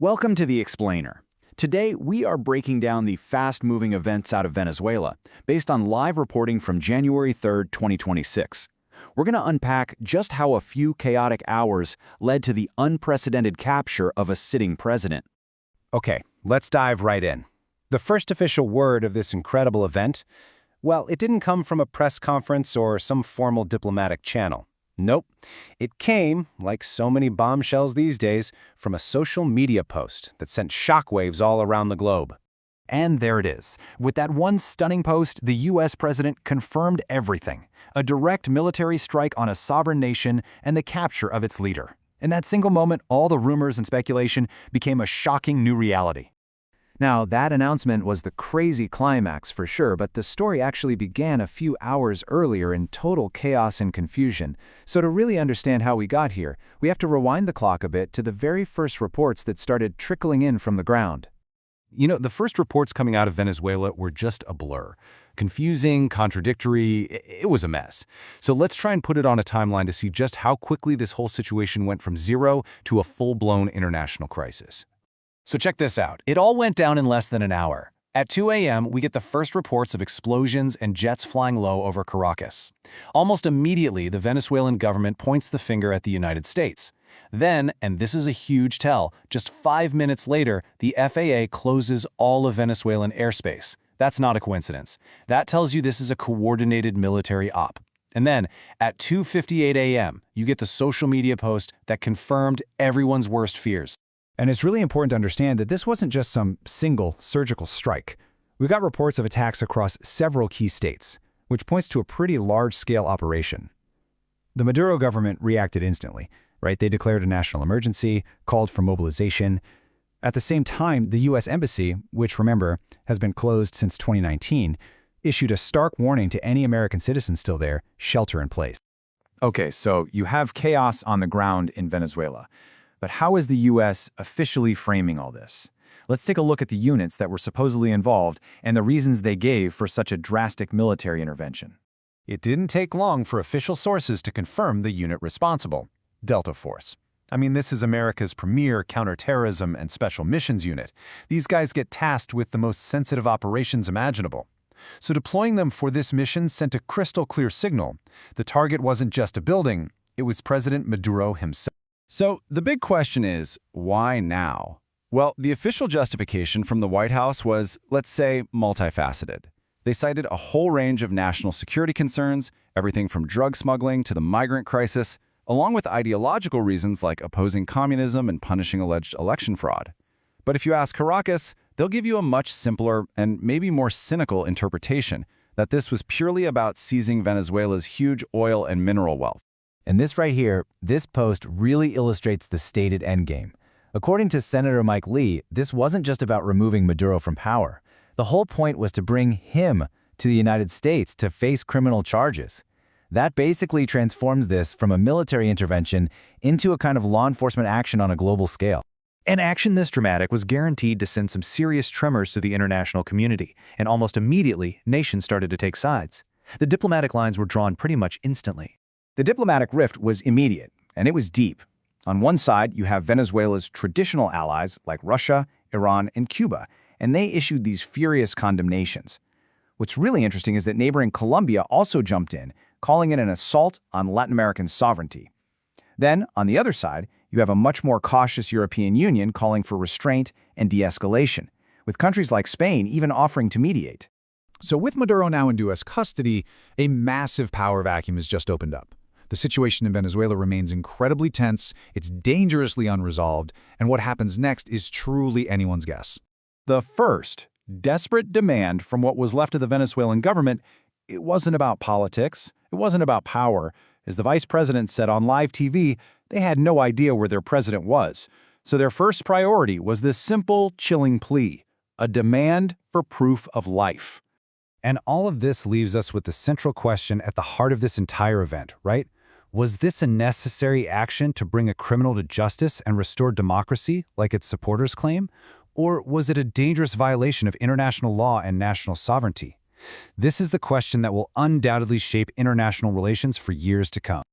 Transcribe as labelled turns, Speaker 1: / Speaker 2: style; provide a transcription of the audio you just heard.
Speaker 1: Welcome to The Explainer. Today, we are breaking down the fast-moving events out of Venezuela, based on live reporting from January 3, 2026. We're going to unpack just how a few chaotic hours led to the unprecedented capture of a sitting president.
Speaker 2: Okay, let's dive right in. The first official word of this incredible event, well, it didn't come from a press conference or some formal diplomatic channel. Nope. It came, like so many bombshells these days, from a social media post that sent shockwaves all around the globe.
Speaker 1: And there it is. With that one stunning post, the U.S. president confirmed everything. A direct military strike on a sovereign nation and the capture of its leader. In that single moment, all the rumors and speculation became a shocking new reality. Now, that announcement was the crazy climax for sure, but the story actually began a few hours earlier in total chaos and confusion. So to really understand how we got here, we have to rewind the clock a bit to the very first reports that started trickling in from the ground.
Speaker 2: You know, the first reports coming out of Venezuela were just a blur. Confusing, contradictory, it was a mess. So let's try and put it on a timeline to see just how quickly this whole situation went from zero to a full-blown international crisis.
Speaker 1: So check this out. It all went down in less than an hour. At 2 a.m., we get the first reports of explosions and jets flying low over Caracas. Almost immediately, the Venezuelan government points the finger at the United States. Then, and this is a huge tell, just 5 minutes later, the FAA closes all of Venezuelan airspace. That's not a coincidence. That tells you this is a coordinated military op. And then, at 2:58 a.m., you get the social media post that confirmed everyone's worst fears.
Speaker 3: And it's really important to understand that this wasn't just some single surgical strike. We got reports of attacks across several key states, which points to a pretty large-scale operation. The Maduro government reacted instantly, right? They declared a national emergency, called for mobilization. At the same time, the U.S. Embassy, which, remember, has been closed since 2019, issued a stark warning to any American citizens still there, shelter in place.
Speaker 1: Okay, so you have chaos on the ground in Venezuela. But how is the U.S. officially framing all this? Let's take a look at the units that were supposedly involved and the reasons they gave for such a drastic military intervention.
Speaker 2: It didn't take long for official sources to confirm the unit responsible, Delta Force. I mean, this is America's premier counterterrorism and special missions unit. These guys get tasked with the most sensitive operations imaginable. So deploying them for this mission sent a crystal clear signal. The target wasn't just a building, it was President Maduro himself.
Speaker 1: So the big question is, why now? Well, the official justification from the White House was, let's say, multifaceted. They cited a whole range of national security concerns, everything from drug smuggling to the migrant crisis, along with ideological reasons like opposing communism and punishing alleged election fraud. But if you ask Caracas, they'll give you a much simpler and maybe more cynical interpretation that this was purely about seizing Venezuela's huge oil and mineral wealth.
Speaker 3: And this right here, this post really illustrates the stated endgame. According to Senator Mike Lee, this wasn't just about removing Maduro from power. The whole point was to bring him to the United States to face criminal charges. That basically transforms this from a military intervention into a kind of law enforcement action on a global scale.
Speaker 4: An action this dramatic was guaranteed to send some serious tremors to the international community, and almost immediately, nations started to take sides. The diplomatic lines were drawn pretty much instantly.
Speaker 1: The diplomatic rift was immediate, and it was deep. On one side, you have Venezuela's traditional allies like Russia, Iran, and Cuba, and they issued these furious condemnations. What's really interesting is that neighboring Colombia also jumped in, calling it an assault on Latin American sovereignty. Then, on the other side, you have a much more cautious European Union calling for restraint and de-escalation, with countries like Spain even offering to mediate.
Speaker 5: So with Maduro now in U.S. custody, a massive power vacuum has just opened up. The situation in Venezuela remains incredibly tense, it's dangerously unresolved, and what happens next is truly anyone's guess.
Speaker 1: The first desperate demand from what was left of the Venezuelan government, it wasn't about politics, it wasn't about power. As the vice president said on live TV, they had no idea where their president was. So their first priority was this simple, chilling plea, a demand for proof of life.
Speaker 2: And all of this leaves us with the central question at the heart of this entire event, right? Was this a necessary action to bring a criminal to justice and restore democracy, like its supporters claim? Or was it a dangerous violation of international law and national sovereignty? This is the question that will undoubtedly shape international relations for years to come.